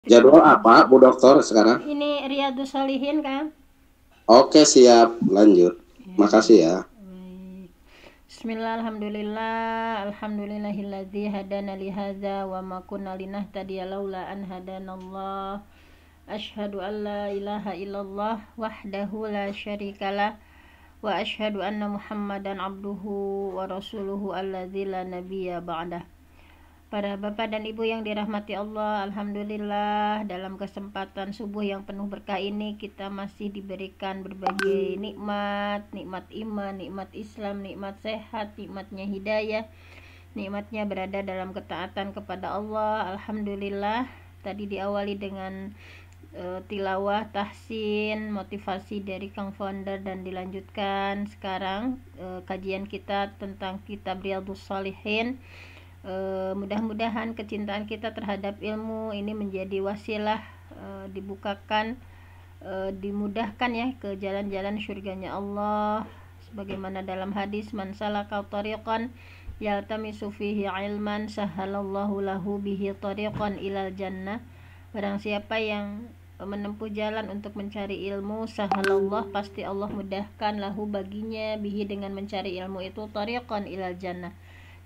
Jadwal apa, Bu Dokter, sekarang? Ini Riyadus Shalihin kan? Oke, siap. Lanjut. Ya, Makasih ya. baik. Bismillah, alhamdulillah, alhamdulillahilladzi hadana li hadza wa ma kunna linahtadiya laula an hadanallah. Asyhadu an la ilaha illallah wahdahu la syarikalah wa asyhadu anna Muhammadan abduhu wa rasuluhu alladzi la nabiyya ba'dah. Para bapak dan ibu yang dirahmati Allah, alhamdulillah dalam kesempatan subuh yang penuh berkah ini kita masih diberikan berbagai nikmat, nikmat iman, nikmat Islam, nikmat sehat, nikmatnya hidayah, nikmatnya berada dalam ketaatan kepada Allah. Alhamdulillah, tadi diawali dengan tilawah, tahsin, motivasi dari Kang Founder dan dilanjutkan sekarang kajian kita tentang kitab Riyadhus Shalihin. Mudah-mudahan kecintaan kita terhadap ilmu ini menjadi wasilah dibukakan, dimudahkan ya ke jalan-jalan syurganya Allah, sebagaimana dalam hadis man salaka tariqan yaltamisu fihi ilman sahalallahu lahu bihi tariqan ilal jannah. Barang siapa yang menempuh jalan untuk mencari ilmu, sahalallah, pasti Allah mudahkan lahu baginya bihi dengan mencari ilmu itu tariqan ilal jannah,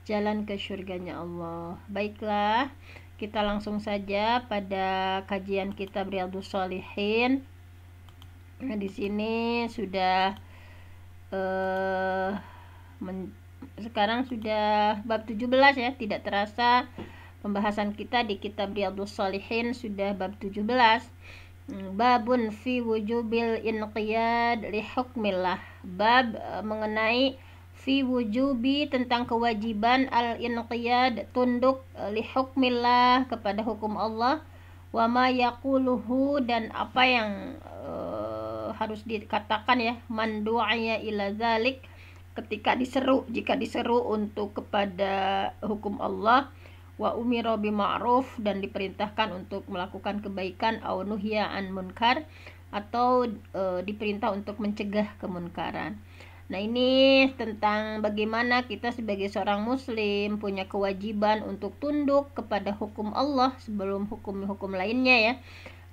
jalan ke syurganya Allah. Baiklah, kita langsung saja pada kajian kitab Riyadhus Shalihin. Nah, di sini sudah sekarang sudah bab 17 ya, tidak terasa pembahasan kita di kitab Riyadhus Shalihin sudah bab 17. Babun fi wujubil inqiyad li hukmillah. Bab mengenai fi wujubi, tentang kewajiban al-inqiyad, tunduk li hukmillah, kepada hukum Allah, wa ma yaquluhu, dan apa yang harus dikatakan ya, man du'aya ila zalik, ketika diseru, jika diseru untuk kepada hukum Allah, wa umira bi ma'ruf, dan diperintahkan untuk melakukan kebaikan, au nuhya an munkar, atau diperintah untuk mencegah kemunkaran. Nah, ini tentang bagaimana kita sebagai seorang muslim punya kewajiban untuk tunduk kepada hukum Allah sebelum hukum-hukum lainnya ya.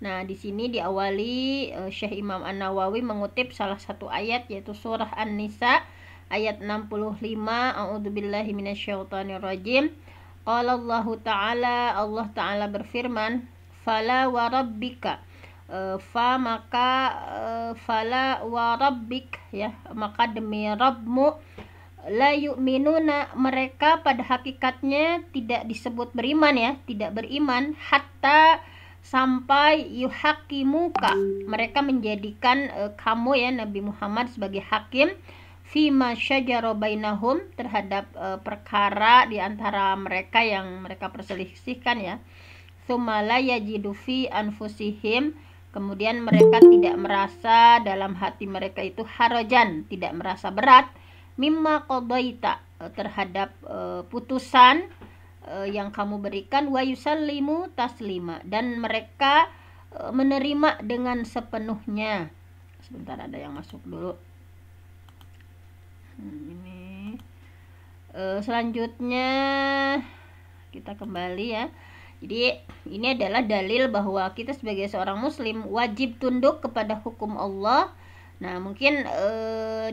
Nah, di sini diawali Syekh Imam An-Nawawi mengutip salah satu ayat, yaitu surah An-Nisa ayat 65. A'udzubillahi minasyaitonirrajim. Qala Allah Ta'ala, Allah Ta'ala berfirman, fala wa rabbika, fala wa rabbik ya, maka demi Rabbmu, la yu'minuna, mereka pada hakikatnya tidak disebut beriman ya, tidak beriman, hatta, sampai, yuhakimuka, mereka menjadikan kamu ya Nabi Muhammad sebagai hakim, fima syajara bainahum, terhadap perkara di antara mereka yang mereka perselisihkan ya. Tsumma la yajidu fi anfusihim, kemudian mereka tidak merasa dalam hati mereka itu harajan, tidak merasa berat, mimma qadaita, terhadap putusan yang kamu berikan, wa yusallimu taslima, dan mereka menerima dengan sepenuhnya. Sebentar, ada yang masuk dulu. Ini selanjutnya kita kembali ya. Jadi ini adalah dalil bahwa kita sebagai seorang muslim wajib tunduk kepada hukum Allah. Nah, mungkin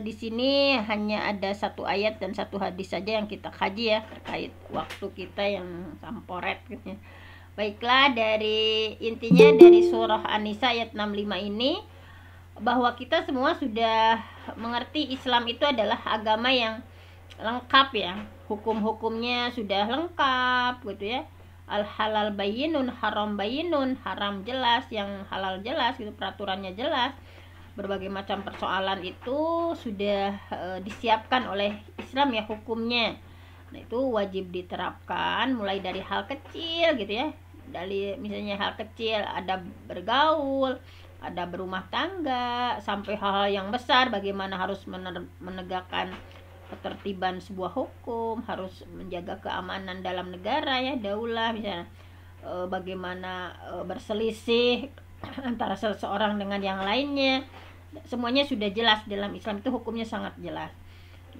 di sini hanya ada satu ayat dan satu hadis saja yang kita kaji ya, terkait waktu kita yang samporet gitu ya. Baiklah, dari intinya dari surah An-Nisa ayat 65 ini, bahwa kita semua sudah mengerti Islam itu adalah agama yang lengkap ya, hukum-hukumnya sudah lengkap gitu ya. Al halal bayinun, haram bayinun, haram jelas, yang halal jelas gitu, peraturannya jelas. Berbagai macam persoalan itu sudah disiapkan oleh Islam ya, hukumnya. Nah, itu wajib diterapkan mulai dari hal kecil gitu ya. Dari misalnya hal kecil, ada bergaul, ada berumah tangga, sampai hal-hal yang besar, bagaimana harus menegakkan ketertiban sebuah hukum, harus menjaga keamanan dalam negara ya, daulah misalnya, bagaimana berselisih antara seseorang dengan yang lainnya, semuanya sudah jelas dalam Islam, itu hukumnya sangat jelas.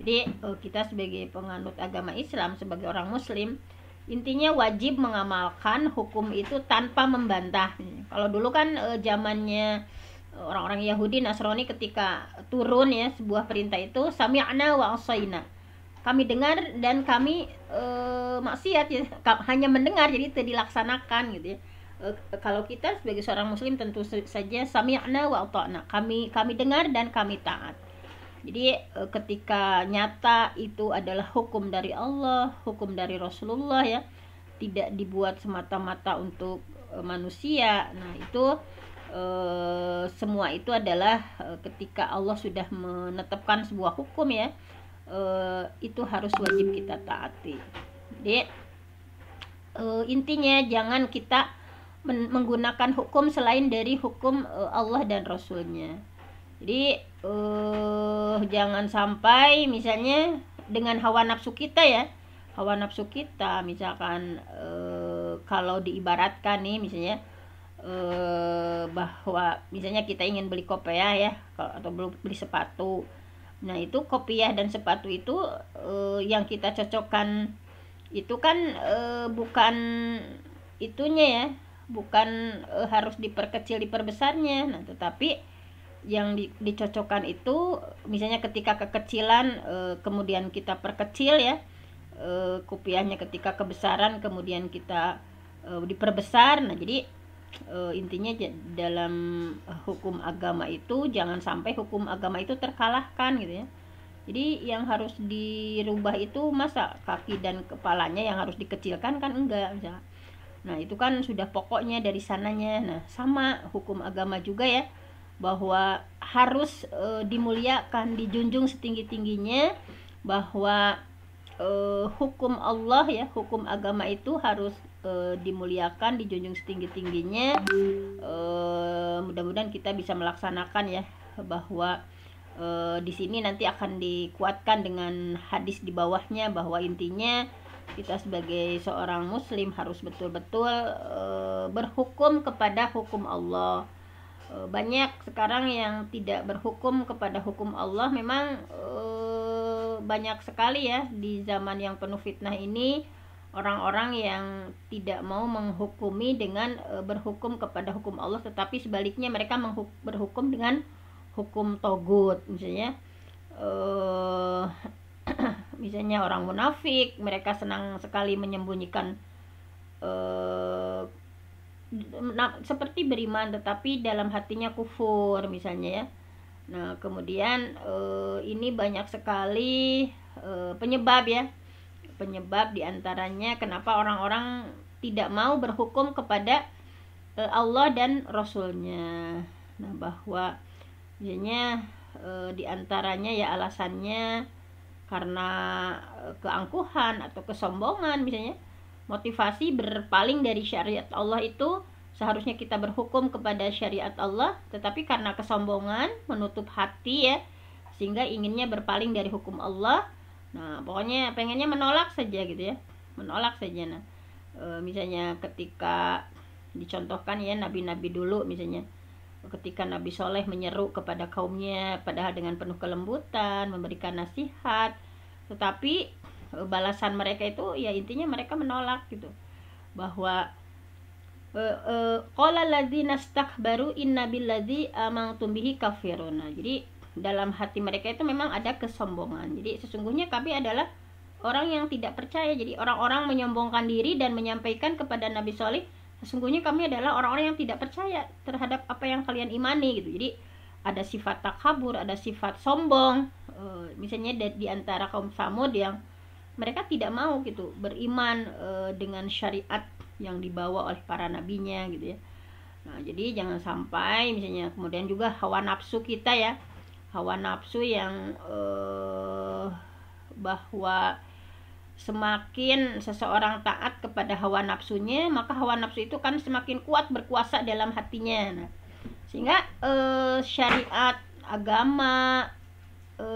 Jadi kita sebagai penganut agama Islam, sebagai orang muslim, intinya wajib mengamalkan hukum itu tanpa membantah. Kalau dulu kan zamannya orang-orang Yahudi Nasrani, ketika turun ya sebuah perintah itu sami'na wa asaina, kami dengar dan kami maksiat ya, hanya mendengar jadi tidak dilaksanakan gitu ya. Kalau kita sebagai seorang muslim tentu saja sami'na wa ata'na, kami dengar dan kami taat. Jadi ketika nyata itu adalah hukum dari Allah, hukum dari Rasulullah ya, tidak dibuat semata-mata untuk manusia. Nah itu semua itu adalah ketika Allah sudah menetapkan sebuah hukum ya, itu harus wajib kita taati. Jadi intinya jangan kita menggunakan hukum selain dari hukum Allah dan Rasulnya. Jadi jangan sampai misalnya dengan hawa nafsu kita ya, hawa nafsu kita misalkan kalau diibaratkan nih misalnya bahwa misalnya kita ingin beli kopiah ya atau beli sepatu. Nah itu kopiah dan sepatu itu yang kita cocokkan itu kan bukan itunya ya, bukan harus diperkecil diperbesarnya. Nah tetapi yang dicocokkan itu misalnya ketika kekecilan kemudian kita perkecil ya, kopiahnya ketika kebesaran kemudian kita diperbesar. Nah jadi intinya dalam hukum agama itu jangan sampai hukum agama itu terkalahkan gitu ya. Jadi yang harus dirubah itu masa kaki dan kepalanya yang harus dikecilkan kan enggak misalnya. Nah itu kan sudah pokoknya dari sananya. Nah sama hukum agama juga ya, bahwa harus dimuliakan, dijunjung setinggi-tingginya, bahwa hukum Allah ya, hukum agama itu harus dimuliakan, dijunjung setinggi-tingginya. Mudah-mudahan kita bisa melaksanakan ya, bahwa di sini nanti akan dikuatkan dengan hadis di bawahnya, bahwa intinya kita sebagai seorang muslim harus betul-betul berhukum kepada hukum Allah. Banyak sekarang yang tidak berhukum kepada hukum Allah. Memang banyak sekali ya di zaman yang penuh fitnah ini orang-orang yang tidak mau menghukumi dengan berhukum kepada hukum Allah, tetapi sebaliknya mereka berhukum dengan hukum togut. Misalnya misalnya orang munafik, mereka senang sekali menyembunyikan seperti beriman tetapi dalam hatinya kufur misalnya ya. Nah kemudian ini banyak sekali penyebab ya, penyebab diantaranya kenapa orang-orang tidak mau berhukum kepada Allah dan Rasulnya. Nah bahwa misalnya diantaranya ya alasannya karena keangkuhan atau kesombongan misalnya. Motivasi berpaling dari syariat Allah itu seharusnya kita berhukum kepada syariat Allah, tetapi karena kesombongan menutup hati ya, sehingga inginnya berpaling dari hukum Allah. Nah pokoknya pengennya menolak saja gitu ya, menolak saja. Nah misalnya ketika dicontohkan ya nabi-nabi dulu, misalnya ketika Nabi Soleh menyeru kepada kaumnya padahal dengan penuh kelembutan, memberikan nasihat, tetapi balasan mereka itu ya intinya mereka menolak gitu, bahwa qala ladzina istakbaru inna billadzi amantum bihi kafirun. Jadi dalam hati mereka itu memang ada kesombongan. Jadi sesungguhnya kami adalah orang yang tidak percaya. Jadi orang-orang menyombongkan diri dan menyampaikan kepada Nabi Soleh, sesungguhnya kami adalah orang-orang yang tidak percaya terhadap apa yang kalian imani gitu. Jadi ada sifat takabur, ada sifat sombong. Misalnya di antara kaum Samud yang mereka tidak mau gitu beriman dengan syariat yang dibawa oleh para nabinya gitu ya. Nah jadi jangan sampai misalnya kemudian juga hawa nafsu kita ya, hawa nafsu yang bahwa semakin seseorang taat kepada hawa nafsunya, maka hawa nafsu itu kan semakin kuat berkuasa dalam hatinya. Nah, sehingga syariat agama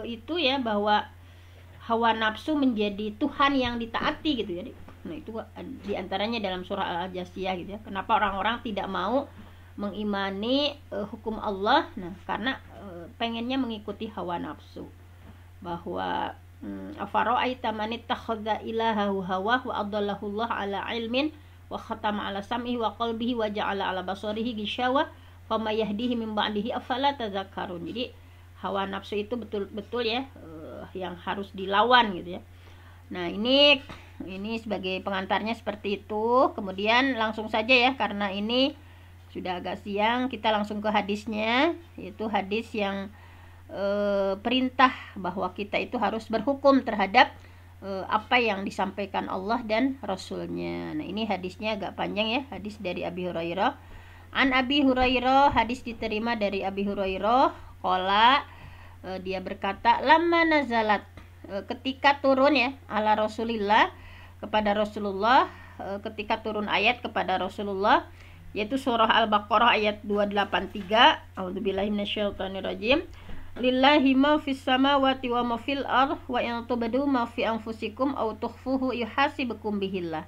itu ya, bahwa hawa nafsu menjadi Tuhan yang ditaati gitu ya. Nah itu diantaranya dalam surah Al-Jasiyah gitu ya. Kenapa orang-orang tidak mau mengimani hukum Allah? Nah karena pengennya mengikuti hawa nafsu, bahwa Afara'aita man ittakhadha ilahahu hawahu wa adallahu Allah ala ilmin wa khatama ala sam'ihi wa qalbihi wa ja'ala ala basarihi gishawa fama yahdihi min ba'dihi afala tadhakkarun. Jadi hawa nafsu itu betul-betul ya yang harus dilawan gitu ya. Nah, ini sebagai pengantarnya seperti itu. Kemudian langsung saja ya, karena ini sudah agak siang, kita langsung ke hadisnya, yaitu hadis yang perintah bahwa kita itu harus berhukum terhadap apa yang disampaikan Allah dan Rasulnya. Nah, ini hadisnya agak panjang ya, hadis dari Abi Hurairah. An Abi Hurairah, hadis diterima dari Abi Hurairah, qala, dia berkata, lamma nazalat, ketika turun ya, ala Rasulillah, kepada Rasulullah, ketika turun ayat kepada Rasulullah, yaitu surah Al-Baqarah ayat 283, a'udzubillahi minasyaitonirrajim. Lillahi ma fis samawati wa ma fil ardh wa in tubdu ma fi anfusikum aw tukhfuhu yuhasibukum bihillah.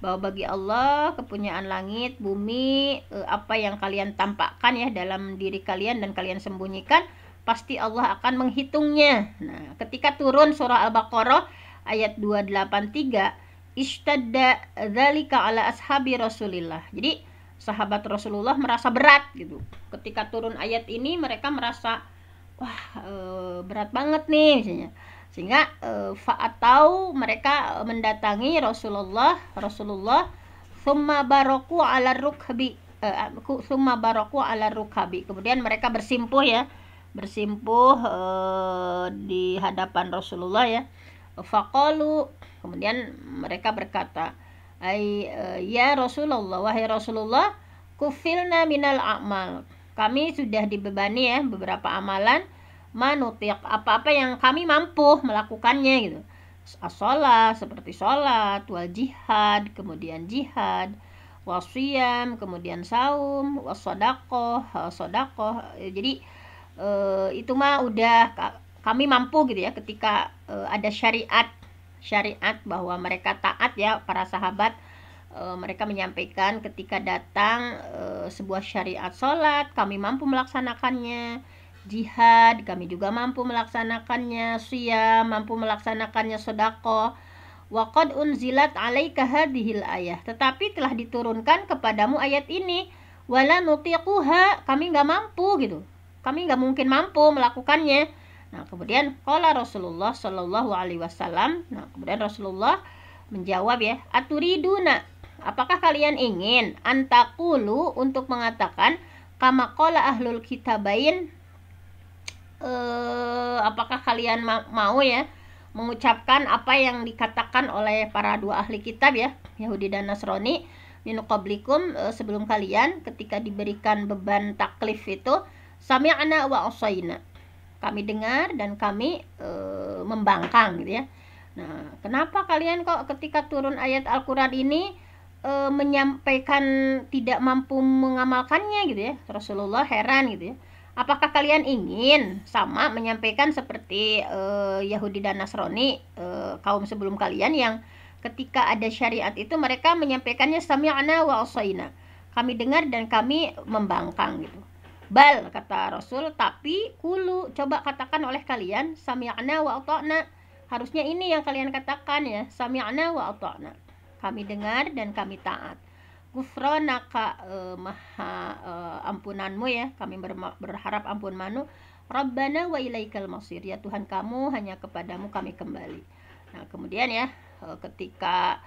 Bahwa bagi Allah kepunyaan langit, bumi, apa yang kalian tampakkan ya dalam diri kalian dan kalian sembunyikan, pasti Allah akan menghitungnya. Nah, ketika turun surah Al-Baqarah ayat 283, ishtadda dzalika ala ashabi Rasulillah. Jadi sahabat Rasulullah merasa berat gitu. Ketika turun ayat ini mereka merasa berat banget nih misalnya. Sehingga fa'atau, mereka mendatangi Rasulullah summa baraku ala rukbi, kemudian mereka bersimpuh ya, di hadapan Rasulullah ya. Faqalu, kemudian mereka berkata, ya Rasulullah, wahai Rasulullah, kufilna minal a'mal, kami sudah dibebani ya beberapa amalan, manutiq, apa-apa yang kami mampu melakukannya gitu. As-shalah, seperti sholat, wal jihad, kemudian jihad, wasiyam, kemudian saum, wasodaqoh, sodakoh. Jadi itu mah udah kami mampu gitu ya, ketika ada syariat bahwa mereka taat ya, para sahabat mereka menyampaikan ketika datang sebuah syariat sholat, kami mampu melaksanakannya, jihad kami juga mampu melaksanakannya, siyam mampu melaksanakannya, sedekah. Wa qad unzilat 'alaika hadhil ayah, tetapi telah diturunkan kepadamu ayat ini, wala nutiquha, kami nggak mampu gitu, kami nggak mungkin mampu melakukannya. Nah, kemudian qala Rasulullah sallallahu alaihi wasallam, nah kemudian Rasulullah menjawab ya, aturiduna, apakah kalian ingin, antakulu, untuk mengatakan, kama qala ahlul kitabain, apakah kalian mau ya mengucapkan apa yang dikatakan oleh para dua ahli kitab ya, Yahudi dan Nasrani, min qablikum, sebelum kalian, ketika diberikan beban taklif itu, sami'na wa asaina, kami dengar dan kami membangkang gitu ya. Nah, kenapa kalian kok ketika turun ayat Al-Quran ini menyampaikan tidak mampu mengamalkannya gitu ya? Rasulullah heran gitu ya. Apakah kalian ingin sama menyampaikan seperti Yahudi dan Nasrani, kaum sebelum kalian, yang ketika ada syariat itu mereka menyampaikannya sami'na wa asaina, kami dengar dan kami membangkang gitu. Bal, kata Rasul, tapi kulu, coba katakan oleh kalian, sami'na wa ata'na, harusnya ini yang kalian katakan ya, sami'na wa ata'na, kami dengar dan kami taat. Gufranaka, maha ampunanmu ya, kami berharap ampunanmu. Rabbana wa ilaikal masir, ya Tuhan kamu, hanya kepadamu kami kembali. Nah, kemudian ya ketika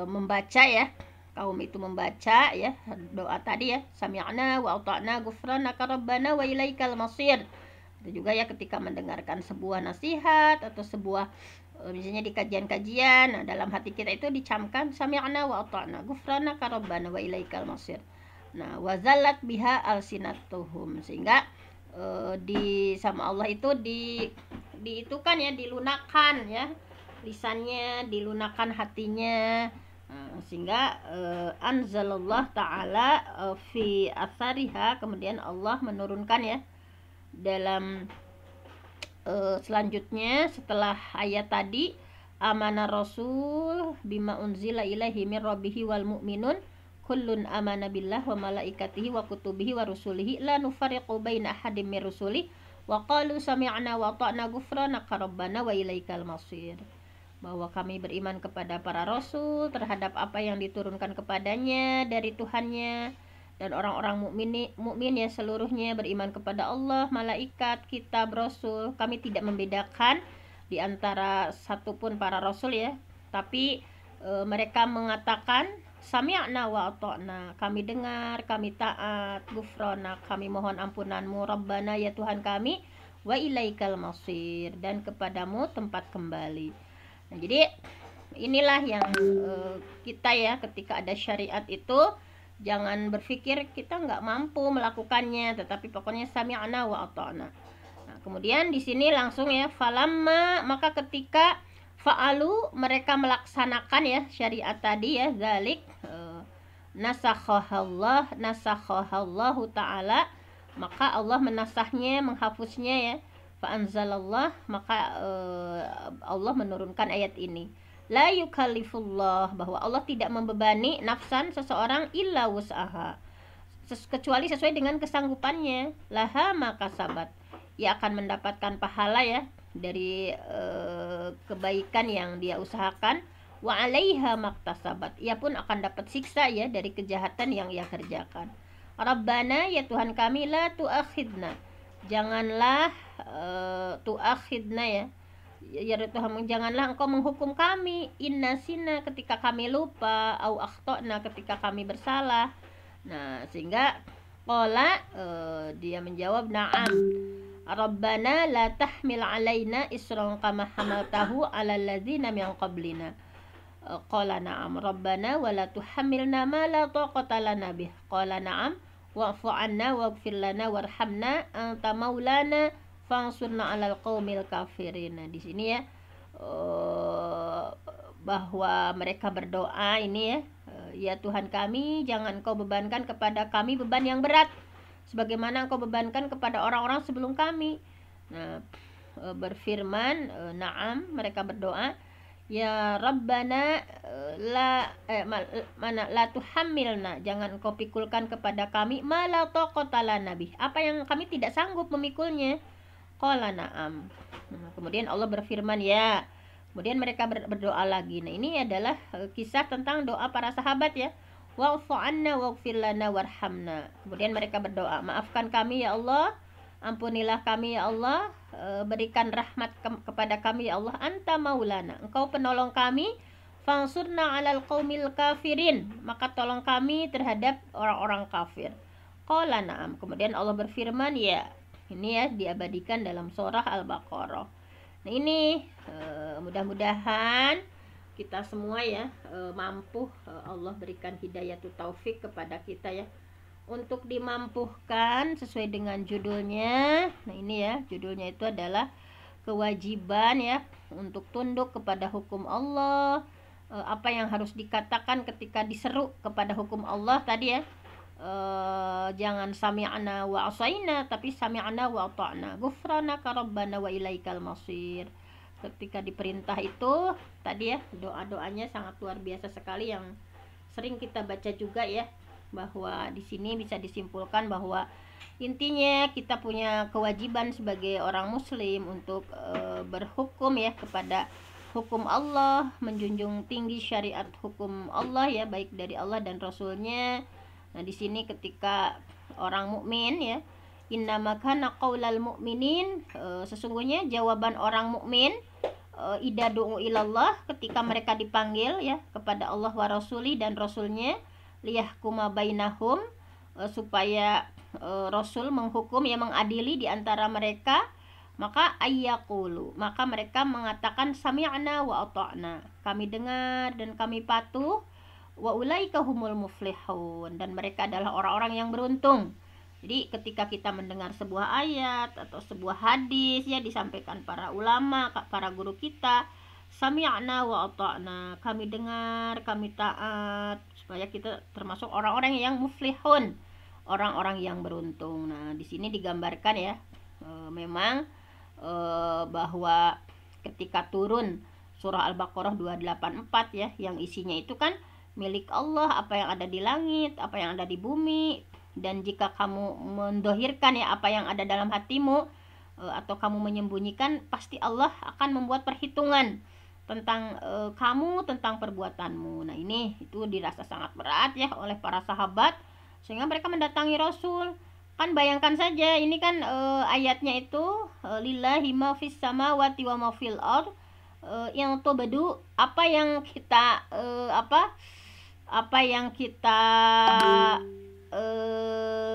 membaca ya, kaum itu membaca ya doa tadi ya, sami'na wa ata'na gufranaka rabbana wa ilaikal masir. Itu juga ya ketika mendengarkan sebuah nasihat atau sebuah misalnya di kajian-kajian, nah, dalam hati kita itu dicamkan sami'na wa ata'na gufranaka rabbana wa ilaikal masir. Nah, wazallat biha alsinatuhum, sehingga di sama Allah itu itu kan ya, dilunakkan ya lisannya, dilunakkan hatinya. Nah, sehingga anzalallah ta'ala fi athariha, kemudian Allah menurunkan ya dalam selanjutnya setelah ayat tadi, amana rasul bima unzila ilaihi min rabbihi wal mu'minun kullun amana billah wa malaikatihi wa kutubihi wa rusulihi la nufarriqu baina ahadin min rusuli Wa qalu sami'na wa ata'na ghufranaka rabbana wa ilaikal masir. Bahwa kami beriman kepada para rasul terhadap apa yang diturunkan kepadanya dari Tuhannya, dan orang-orang mukmin ya seluruhnya beriman kepada Allah, malaikat, kitab, rasul. Kami tidak membedakan di antara satupun para rasul ya, tapi mereka mengatakan sami'na wa ata'na, kami dengar, kami taat, ghufrana, kami mohon ampunanmu, rabbana ya Tuhan kami, wa ilaikal masir, dan kepadamu tempat kembali. Nah, jadi inilah yang kita ya, ketika ada syariat itu jangan berpikir kita nggak mampu melakukannya, tetapi pokoknya sami'na wa ata'na. Nah, kemudian di sini langsung ya, falamma, maka ketika fa'alu, mereka melaksanakan ya syariat tadi ya, zalik nasakhahallahu ta'ala, maka Allah menasahnya, menghapusnya ya. Fa'anzalallah, maka Allah menurunkan ayat ini. La yukallifullah, bahwa Allah tidak membebani nafsan seseorang illa wus'aha, kecuali sesuai dengan kesanggupannya. Laha maka sabat, ia akan mendapatkan pahala ya dari kebaikan yang dia usahakan. Wa 'alaiha maktasabat, ia pun akan dapat siksa ya dari kejahatan yang ia kerjakan. Rabbana ya Tuhan kami, la tu'akhidna, janganlah tu'akhidna ya Tuhan, janganlah engkau menghukum kami, innasina, ketika kami lupa, au akhtona, ketika kami bersalah. Nah, sehingga qala dia menjawab na'am, Rabbana la tahmil alaina isran kama hamaltahu ala alladzina min qablina. Qala na'am Rabbana wa la tuhammilna ma la taqata lana bih. Qala na'am wa'fu 'anna waghfir lana warhamna anta maulana fansurna 'alal qaumil kafirin. Nah, di sini ya bahwa mereka berdoa ini ya, ya Tuhan kami, jangan Kau bebankan kepada kami beban yang berat sebagaimana Engkau bebankan kepada orang-orang sebelum kami. Nah, berfirman na'am, mereka berdoa, ya Rabbana la tuhammilna, jangan Engkau pikulkan kepada kami ma la taqata lana bih, apa yang kami tidak sanggup memikulnya. Qala na'am. Nah, kemudian Allah berfirman ya. Kemudian mereka berdoa lagi. Nah, ini adalah kisah tentang doa para sahabat ya. Wa'fu 'anna waghfir lana warhamna. Kemudian mereka berdoa, maafkan kami ya Allah, ampunilah kami ya Allah, berikan rahmat kepada kami ya Allah, anta maulana, Engkau penolong kami, fansurna 'alal qaumil kafirin, maka tolong kami terhadap orang-orang kafir. Qala na'am. Kemudian Allah berfirman ya. Ini ya diabadikan dalam surah Al-Baqarah. Nah, ini mudah-mudahan kita semua ya mampu, Allah berikan hidayatut taufik kepada kita ya untuk dimampuhkan sesuai dengan judulnya. Nah, ini ya judulnya itu adalah kewajiban ya untuk tunduk kepada hukum Allah. Apa yang harus dikatakan ketika diseru kepada hukum Allah tadi ya, jangan sami'na wa asaina, tapi sami'na wa ata'na, ghufranaka rabbana wa ilaikal masir. Ketika diperintah itu tadi ya, doa-doanya sangat luar biasa sekali yang sering kita baca juga ya, bahwa di sini bisa disimpulkan bahwa intinya kita punya kewajiban sebagai orang muslim untuk berhukum ya kepada hukum Allah, menjunjung tinggi syariat hukum Allah ya, baik dari Allah dan Rasulnya. Nah, di sini ketika orang mukmin ya, innama kana qaulal mu'minin, sesungguhnya jawaban orang mukmin idza du'u ilallah, ketika mereka dipanggil ya kepada Allah wa rasuli dan rasulnya, liyahkuma bainahum, supaya rasul menghukum ya, mengadili di antara mereka, maka ayyaqulu, maka mereka mengatakan sami'na wa ata'na, kami dengar dan kami patuh, wa ulaika humul muflihun, dan mereka adalah orang-orang yang beruntung. Jadi ketika kita mendengar sebuah ayat atau sebuah hadis ya disampaikan para ulama, para guru kita, sami'na wa ata'na, kami dengar, kami taat, supaya kita termasuk orang-orang yang muflihun, orang-orang yang beruntung. Nah, di sini digambarkan ya, memang bahwa ketika turun surah Al-Baqarah 284 ya, yang isinya itu kan milik Allah, apa yang ada di langit, apa yang ada di bumi, dan jika kamu mendohirkan ya apa yang ada dalam hatimu, atau kamu menyembunyikan, pasti Allah akan membuat perhitungan tentang kamu, tentang perbuatanmu. Nah ini itu dirasa sangat berat ya oleh para sahabat, sehingga mereka mendatangi Rasul. Kan bayangkan saja, ini kan ayatnya itu lillahi ma fis samawati wa ma fil ard, yang tubadu, apa yang kita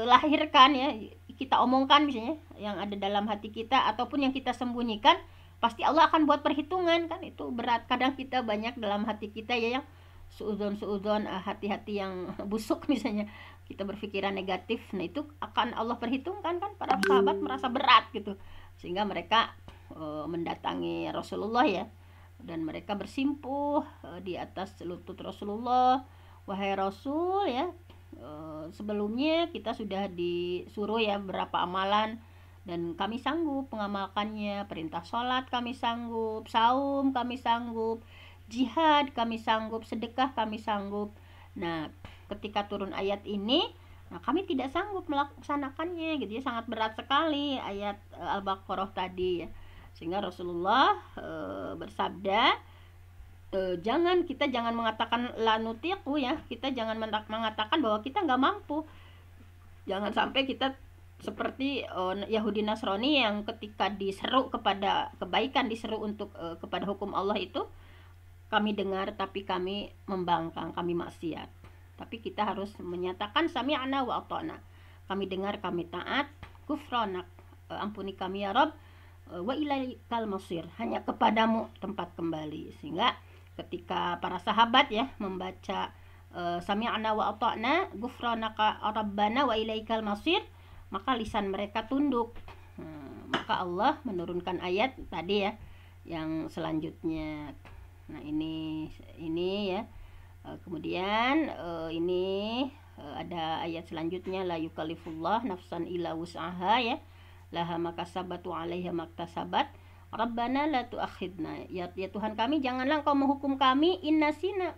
lahirkan ya, kita omongkan misalnya, yang ada dalam hati kita ataupun yang kita sembunyikan, pasti Allah akan buat perhitungan. Kan itu berat. Kadang kita banyak dalam hati kita ya yang suudzon, hati-hati yang busuk misalnya, kita berpikiran negatif. Nah itu akan Allah perhitungkan. Kan para sahabat merasa berat gitu, sehingga mereka mendatangi Rasulullah ya, dan mereka bersimpuh di atas lutut Rasulullah. Wahai Rasul ya, sebelumnya kita sudah disuruh ya berapa amalan, dan kami sanggup mengamalkannya. Perintah sholat kami sanggup, saum kami sanggup, jihad kami sanggup, sedekah kami sanggup. Nah ketika turun ayat ini, nah kami tidak sanggup melaksanakannya gitu ya. Sangat berat sekali ayat Al-Baqarah tadi ya, sehingga Rasulullah bersabda, jangan mengatakan la nutiqu ya, kita jangan mengatakan bahwa kita nggak mampu. Jangan sampai kita seperti Yahudi Nasrani yang ketika diseru kepada kebaikan, diseru untuk kepada hukum Allah itu, kami dengar tapi kami membangkang, kami maksiat. Tapi kita harus menyatakan sami'na wa ata'na, kami dengar, kami taat, ghufranak, ampuni kami ya Rabb, wa ilaikal masir, hanya kepadamu tempat kembali. Sehingga ketika para sahabat ya membaca sami'na wa ata'na, ghufranaka rabbana wa ilaikal masir, maka lisan mereka tunduk. Maka Allah menurunkan ayat tadi ya yang selanjutnya. Nah ini ya. Kemudian ini ada ayat selanjutnya, la yukallifullah nafsan illa wus'aha ya, laha makasabat wa 'alaiha maktasabat, rabbana la tu'akhidna, ya Tuhan kami janganlah Engkau menghukum kami innasina,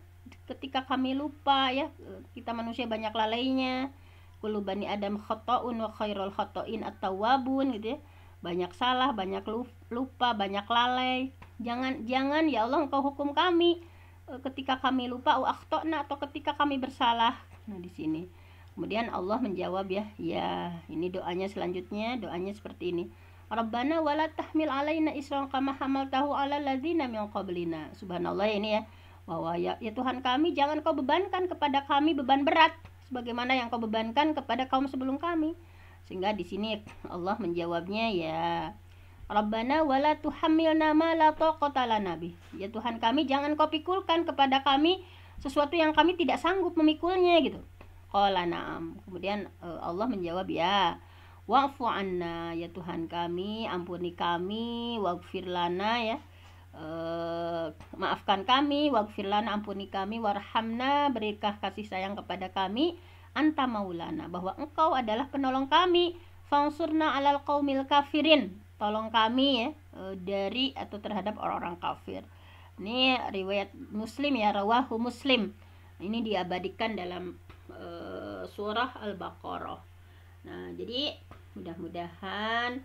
ketika kami lupa ya. Kita manusia banyak lalainya, kullu bani adam khata'un wa khairul khata'in at-tawwabun gitu ya. Banyak salah, banyak lupa, banyak lalai. Jangan ya Allah Engkau hukum kami ketika kami lupa, akhtana, atau ketika kami bersalah. Nah di sini kemudian Allah menjawab ya ini doanya selanjutnya. Doanya seperti ini, Rabbana wala tahmil alaina isran kama hamaltahu ala ladzina min qablina. Subhanallah ini ya, bahwa ya Tuhan kami, jangan Kau bebankan kepada kami beban berat sebagaimana yang Kau bebankan kepada kaum sebelum kami. Sehingga di sini Allah menjawabnya ya, Rabbana wala tuhammilna ma la taqata lana bih. Ya Tuhan kami, jangan Kau pikulkan kepada kami sesuatu yang kami tidak sanggup memikulnya gitu. Qala na'am. Kemudian Allah menjawab ya, wa'fu anna, ya Tuhan kami, ampuni kami, waghfir lana ya, maafkan kami, waghfir lana, ampuni kami, warhamna, berikan kasih sayang kepada kami, anta maulana, bahwa Engkau adalah penolong kami, fansurna alal qaumil kafirin, tolong kami ya dari atau terhadap orang-orang kafir. Ini riwayat Muslim ya, rawahu Muslim. Ini diabadikan dalam surah Al-Baqarah. Nah jadi mudah-mudahan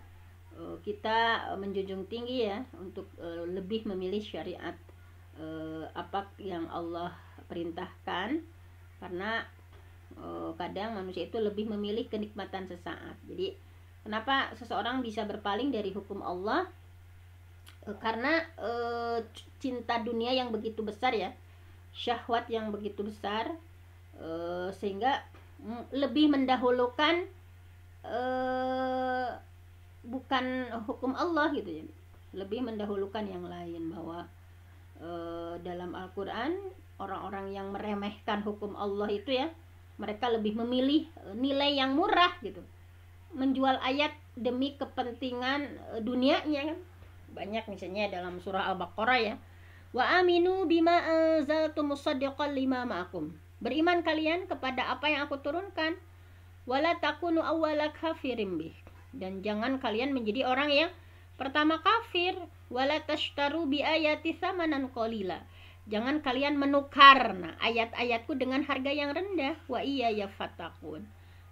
kita menjunjung tinggi ya untuk lebih memilih syariat apa yang Allah perintahkan, karena kadang manusia itu lebih memilih kenikmatan sesaat. Jadi kenapa seseorang bisa berpaling dari hukum Allah? Karena cinta dunia yang begitu besar ya, syahwat yang begitu besar, sehingga lebih mendahulukan bukan hukum Allah gitu ya, lebih mendahulukan yang lain. Bahwa dalam Al-Quran orang-orang yang meremehkan hukum Allah itu ya, mereka lebih memilih nilai yang murah gitu, menjual ayat demi kepentingan dunianya kan. Banyak misalnya dalam surah Al-Baqarah ya, wa aminu bima anzaltu musaddiqan lima ma'akum, beriman kalian kepada apa yang aku turunkan, wala takunu awwala kafirin bih, dan jangan kalian menjadi orang yang pertama kafir, wala tashtaru bi ayati tsamanan qalila, jangan kalian menukar ayat-ayatku dengan harga yang rendah, wa iya ya fatakun,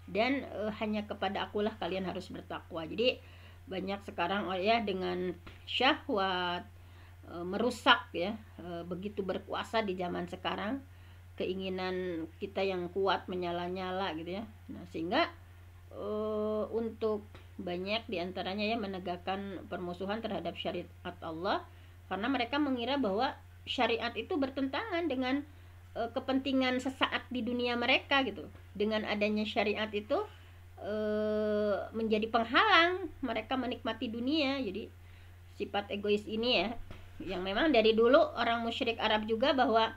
dan hanya kepada akulah kalian harus bertakwa. Jadi banyak sekarang ya dengan syahwat merusak ya, begitu berkuasa di zaman sekarang, keinginan kita yang kuat menyala-nyala gitu ya. Nah, sehingga untuk banyak diantaranya ya menegakkan permusuhan terhadap syariat Allah, karena mereka mengira bahwa syariat itu bertentangan dengan kepentingan sesaat di dunia mereka gitu. Dengan adanya syariat itu menjadi penghalang mereka menikmati dunia. Jadi sifat egois ini ya, yang memang dari dulu orang musyrik Arab juga, bahwa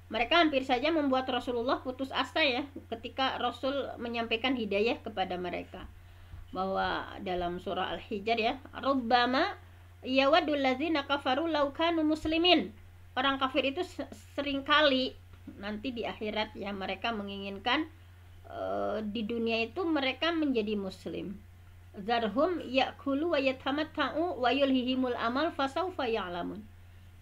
mereka hampir saja membuat Rasulullah putus asa ya ketika Rasul menyampaikan hidayah kepada mereka. Bahwa dalam surah Al-Hijr ya, rubbama yawadul ladzina kafaru law kanu muslimin. Orang kafir itu seringkali nanti di akhirat ya mereka menginginkan di dunia itu mereka menjadi muslim. Zarhum ya'kulu wa yatamatta'u wa yulhihimul amal fasawfa ya'lamun.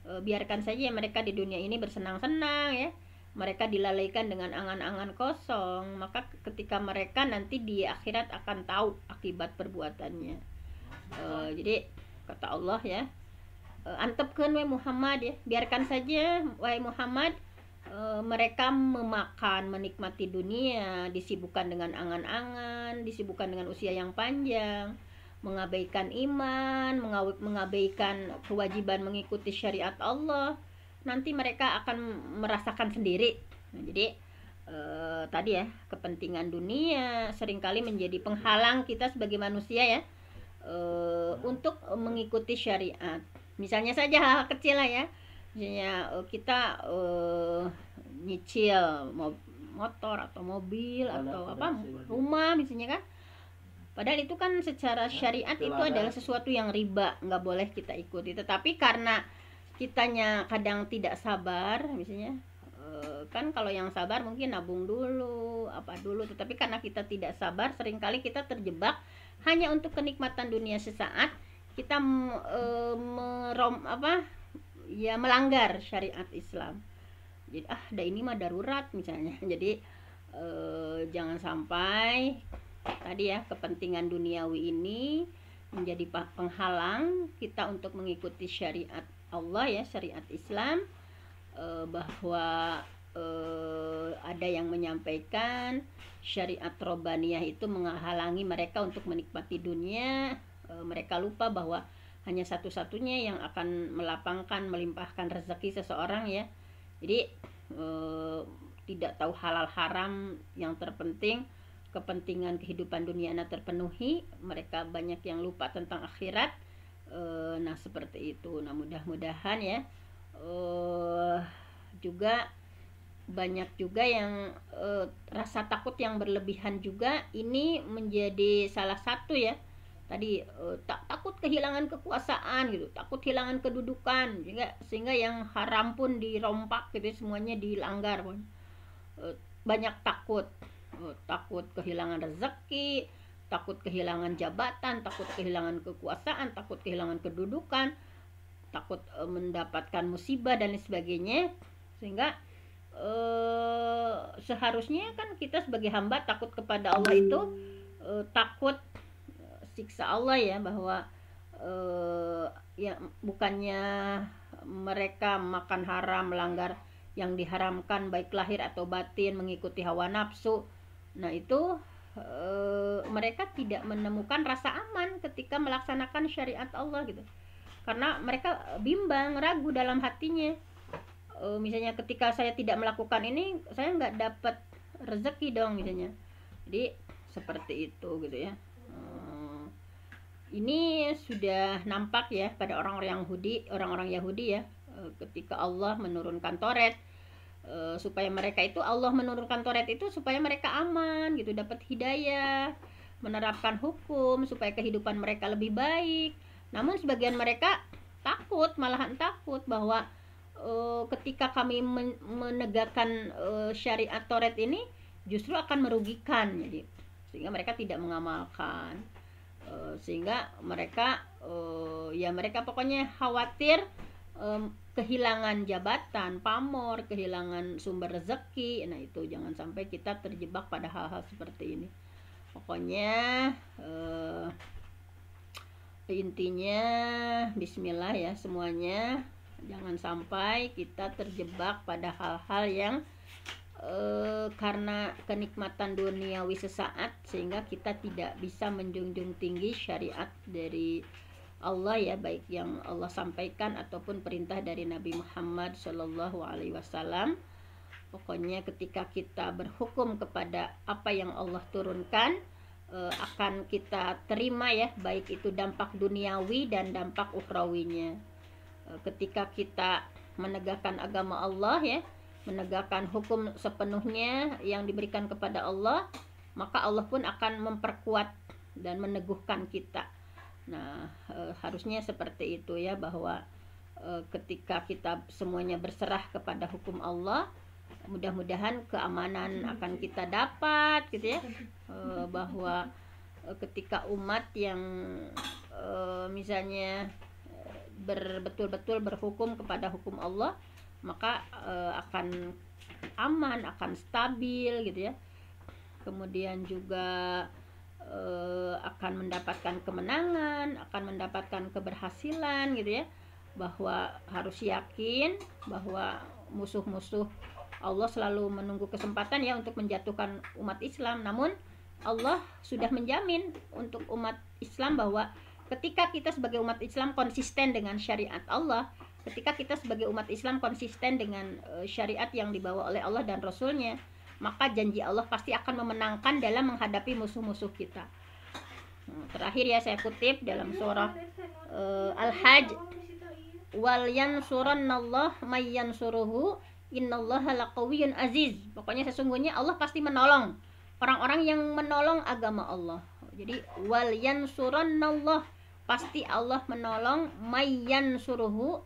Biarkan saja mereka di dunia ini bersenang-senang ya, mereka dilalaikan dengan angan-angan kosong, maka ketika mereka nanti di akhirat akan tahu akibat perbuatannya. Jadi kata Allah ya, antepkeun we Muhammad ya, biarkan saja wahai Muhammad, mereka memakan menikmati dunia, disibukkan dengan angan-angan, disibukkan dengan usia yang panjang, mengabaikan iman, mengabaikan kewajiban mengikuti syariat Allah. Nanti mereka akan merasakan sendiri. Nah, jadi tadi ya, kepentingan dunia seringkali menjadi penghalang kita sebagai manusia ya untuk mengikuti syariat. Misalnya saja hal kecil lah ya, misalnya kita nyicil motor atau mobil atau apa rumah misalnya kan, padahal itu kan secara syariat itu adalah sesuatu yang riba, nggak boleh kita ikuti. Tetapi karena kitanya kadang tidak sabar misalnya, kan kalau yang sabar mungkin nabung dulu apa dulu, tetapi karena kita tidak sabar seringkali kita terjebak hanya untuk kenikmatan dunia sesaat, kita melanggar syariat Islam. Jadi ini mah darurat misalnya. Jadi jangan sampai tadi ya kepentingan duniawi ini menjadi penghalang kita untuk mengikuti syariat Allah ya, syariat Islam. Bahwa ada yang menyampaikan syariat Robbaniyah itu menghalangi mereka untuk menikmati dunia. Mereka lupa bahwa hanya satu-satunya yang akan melapangkan, melimpahkan rezeki seseorang ya. Jadi tidak tahu halal haram, yang terpenting kepentingan kehidupan dunia terpenuhi. Mereka banyak yang lupa tentang akhirat. Nah seperti itu. Nah mudah-mudahan ya juga banyak juga yang rasa takut yang berlebihan juga ini menjadi salah satu ya. Tadi takut kehilangan kekuasaan gitu, takut kehilangan kedudukan, sehingga yang haram pun dirompak gitu, semuanya dilanggar pun. Banyak takut kehilangan rezeki, takut kehilangan jabatan, takut kehilangan kekuasaan, takut kehilangan kedudukan, takut mendapatkan musibah dan lain sebagainya. Sehingga seharusnya kan kita sebagai hamba takut kepada Allah itu takut siksa Allah ya, bahwa ya bukannya mereka makan haram, melanggar yang diharamkan baik lahir atau batin, mengikuti hawa nafsu. Nah itu mereka tidak menemukan rasa aman ketika melaksanakan syariat Allah gitu, karena mereka bimbang, ragu dalam hatinya. Misalnya ketika saya tidak melakukan ini, saya nggak dapat rezeki dong misalnya. Jadi seperti itu gitu ya. Ini sudah nampak ya pada orang-orang Yahudi ya, ketika Allah menurunkan Taurat, supaya mereka itu, Allah menurunkan Taurat itu supaya mereka aman gitu, dapat hidayah, menerapkan hukum supaya kehidupan mereka lebih baik. Namun sebagian mereka malahan takut bahwa ketika kami menegakkan syariat Taurat ini justru akan merugikan, jadi sehingga mereka tidak mengamalkan. Sehingga mereka mereka pokoknya khawatir kehilangan jabatan, pamor, kehilangan sumber rezeki. Nah itu jangan sampai kita terjebak pada hal-hal seperti ini. Pokoknya intinya bismillah ya semuanya, jangan sampai kita terjebak pada hal-hal yang karena kenikmatan duniawi sesaat sehingga kita tidak bisa menjunjung tinggi syariat dari Allah ya, baik yang Allah sampaikan ataupun perintah dari Nabi Muhammad Shallallahu Alaihi Wasallam. Pokoknya ketika kita berhukum kepada apa yang Allah turunkan, akan kita terima ya, baik itu dampak duniawi dan dampak ukhrawinya. Ketika kita menegakkan agama Allah ya, menegakkan hukum sepenuhnya yang diberikan kepada Allah, maka Allah pun akan memperkuat dan meneguhkan kita. Nah, harusnya seperti itu ya, bahwa ketika kita semuanya berserah kepada hukum Allah, mudah-mudahan keamanan akan kita dapat gitu ya. Bahwa ketika umat yang misalnya betul-betul berhukum kepada hukum Allah, maka akan aman, akan stabil gitu ya. Kemudian juga akan mendapatkan kemenangan, akan mendapatkan keberhasilan gitu ya. Bahwa harus yakin bahwa musuh-musuh Allah selalu menunggu kesempatan ya untuk menjatuhkan umat Islam. Namun Allah sudah menjamin untuk umat Islam bahwa ketika kita sebagai umat Islam konsisten dengan syariat Allah, ketika kita sebagai umat Islam konsisten dengan syariat yang dibawa oleh Allah dan Rasulnya, maka janji Allah pasti akan memenangkan dalam menghadapi musuh-musuh kita. Terakhir ya, saya kutip dalam surah Al-Hajj, wal yansurannallah may yansuruhu innallaha laqawiyyun aziz. Pokoknya sesungguhnya Allah pasti menolong orang-orang yang menolong agama Allah. Jadi wal yansurannallah, pasti Allah menolong may yansuruhu,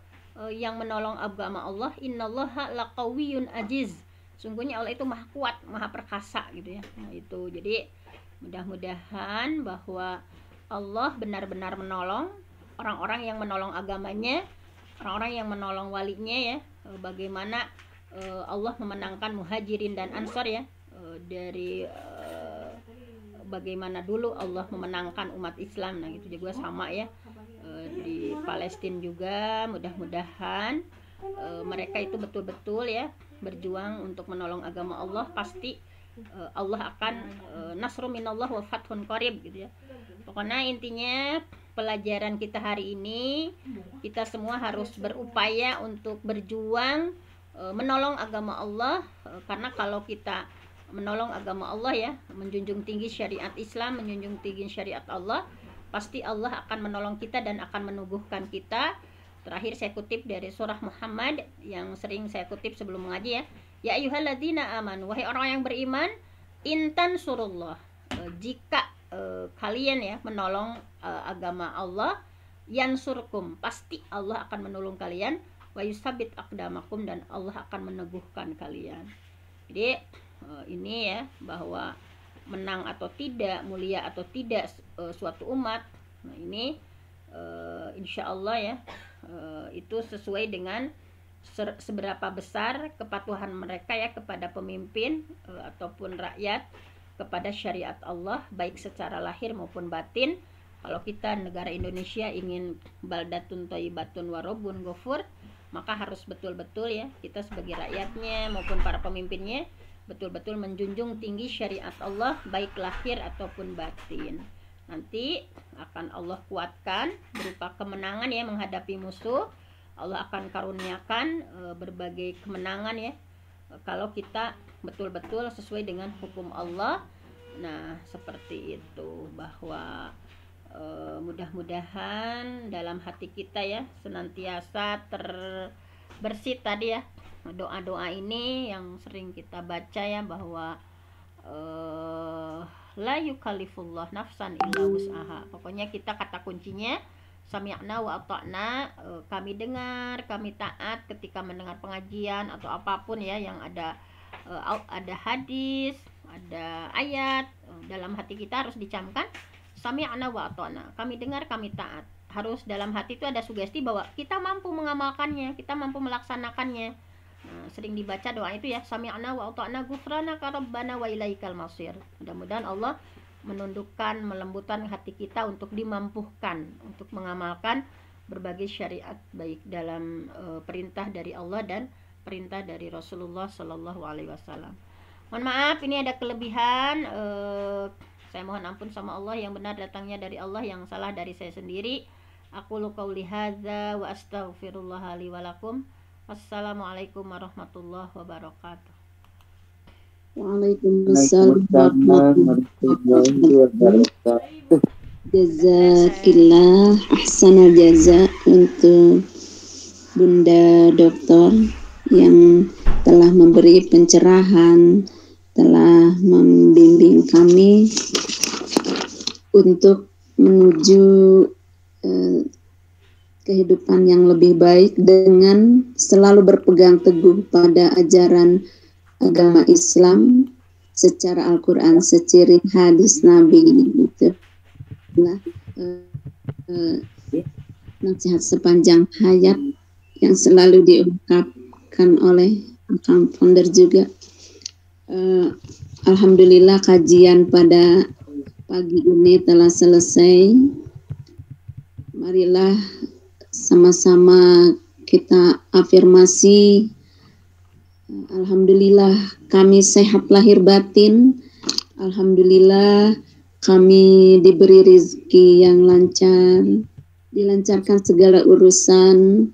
yang menolong agama Allah, innallaha laqawiyyun aziz. Sungguhnya Allah itu maha kuat, maha perkasa gitu ya. Nah itu, jadi mudah-mudahan bahwa Allah benar-benar menolong orang-orang yang menolong agamanya, orang-orang yang menolong walinya ya. Bagaimana Allah memenangkan muhajirin dan ansor ya, dari bagaimana dulu Allah memenangkan umat Islam. Nah itu juga sama ya, di Palestina juga. Mudah-mudahan mereka itu betul-betul ya berjuang untuk menolong agama Allah. Pasti Allah akan nasru minallah wa fathun qarib gitu ya. Pokoknya intinya pelajaran kita hari ini, kita semua harus berupaya untuk berjuang menolong agama Allah. Karena kalau kita menolong agama Allah ya, menjunjung tinggi syariat Islam, menjunjung tinggi syariat Allah, pasti Allah akan menolong kita dan akan menubuhkan kita. Terakhir saya kutip dari surah Muhammad yang sering saya kutip sebelum mengaji ya. Ya ayyuhalladzina amanu, wahai orang yang beriman, intan surullah, jika kalian ya menolong agama Allah, yansurkum, pasti Allah akan menolong kalian, wa yusabbit aqdamakum, dan Allah akan meneguhkan kalian. Jadi ini ya, bahwa menang atau tidak, mulia atau tidak suatu umat, nah ini insya Allah ya, itu sesuai dengan seberapa besar kepatuhan mereka ya kepada pemimpin ataupun rakyat kepada syariat Allah, baik secara lahir maupun batin. Kalau kita negara Indonesia ingin baldatun thayyibatun warobun ghafur, maka harus betul-betul ya kita sebagai rakyatnya maupun para pemimpinnya betul-betul menjunjung tinggi syariat Allah, baik lahir ataupun batin. Nanti akan Allah kuatkan berupa kemenangan ya menghadapi musuh. Allah akan karuniakan berbagai kemenangan ya kalau kita betul-betul sesuai dengan hukum Allah. Nah seperti itu, bahwa mudah-mudahan dalam hati kita ya senantiasa terbersih tadi ya, doa-doa ini yang sering kita baca ya, bahwa la yukallifullah nafsan illa wus'aha. Pokoknya kita kata kuncinya sami'na wa ata'na, kami dengar, kami taat ketika mendengar pengajian atau apapun ya yang ada hadis, ada ayat, dalam hati kita harus dicamkan sami'na wa ata'na, kami dengar, kami taat. Harus dalam hati itu ada sugesti bahwa kita mampu mengamalkannya, kita mampu melaksanakannya. Nah, sering dibaca doa itu ya, sami'na wa ata'na ghufranaka rabbana wa ilaikal masir. Mudah-mudahan Allah menundukkan, melembutkan hati kita untuk dimampukan untuk mengamalkan berbagai syariat baik dalam perintah dari Allah dan perintah dari Rasulullah Shallallahu Alaihi Wasallam. Mohon maaf, ini ada kelebihan. Saya mohon ampun sama Allah, yang benar datangnya dari Allah, yang salah dari saya sendiri. Aku qauli hadza wa astaghfirullah li wa lakum. Wassalamualaikum warahmatullahi wabarakatuh. Waalaikumsalam warahmatullahi wabarakatuh. Jazakillah ahsanal jaza untuk Bunda Doktor yang telah memberi pencerahan, telah membimbing kami untuk menuju kehidupan yang lebih baik dengan selalu berpegang teguh pada ajaran agama Islam secara Al-Quran, secara hadis Nabi gitu. Nasihat sepanjang hayat yang selalu diungkapkan oleh Akang Founder juga. Alhamdulillah kajian pada pagi ini telah selesai. Marilah sama-sama kita afirmasi. Alhamdulillah kami sehat lahir batin. Alhamdulillah kami diberi rezeki yang lancar, dilancarkan segala urusan,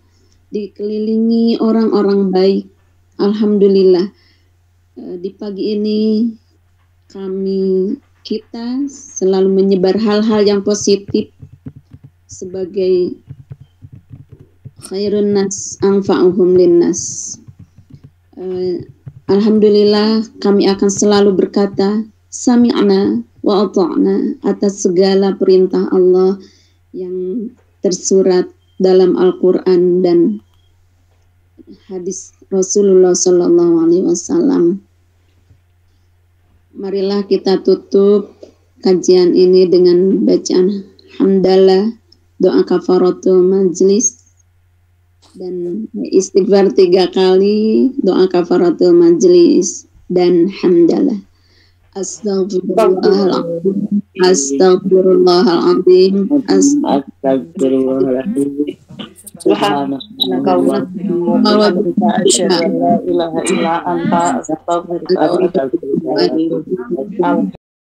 dikelilingi orang-orang baik. Alhamdulillah. Di pagi ini kita selalu menyebar hal-hal yang positif sebagai khairun nas anfa'uhum linnas. Alhamdulillah kami akan selalu berkata sami'na wa ata'na atas segala perintah Allah yang tersurat dalam Al-Quran dan hadis Rasulullah Sallallahu Alaihi Wasallam. Marilah kita tutup kajian ini dengan bacaan hamdalah, doa kafaratul majlis, dan istighfar 3 kali, doa kafaratul majlis, dan hamdalah. Astagfirullahaladzim, astagfirullahaladzim, Astagfirullahaladzim. Subhanaka wa bihamdika asyhadu an la ilaha illa anta astaghfiruka wa atubu ilaik.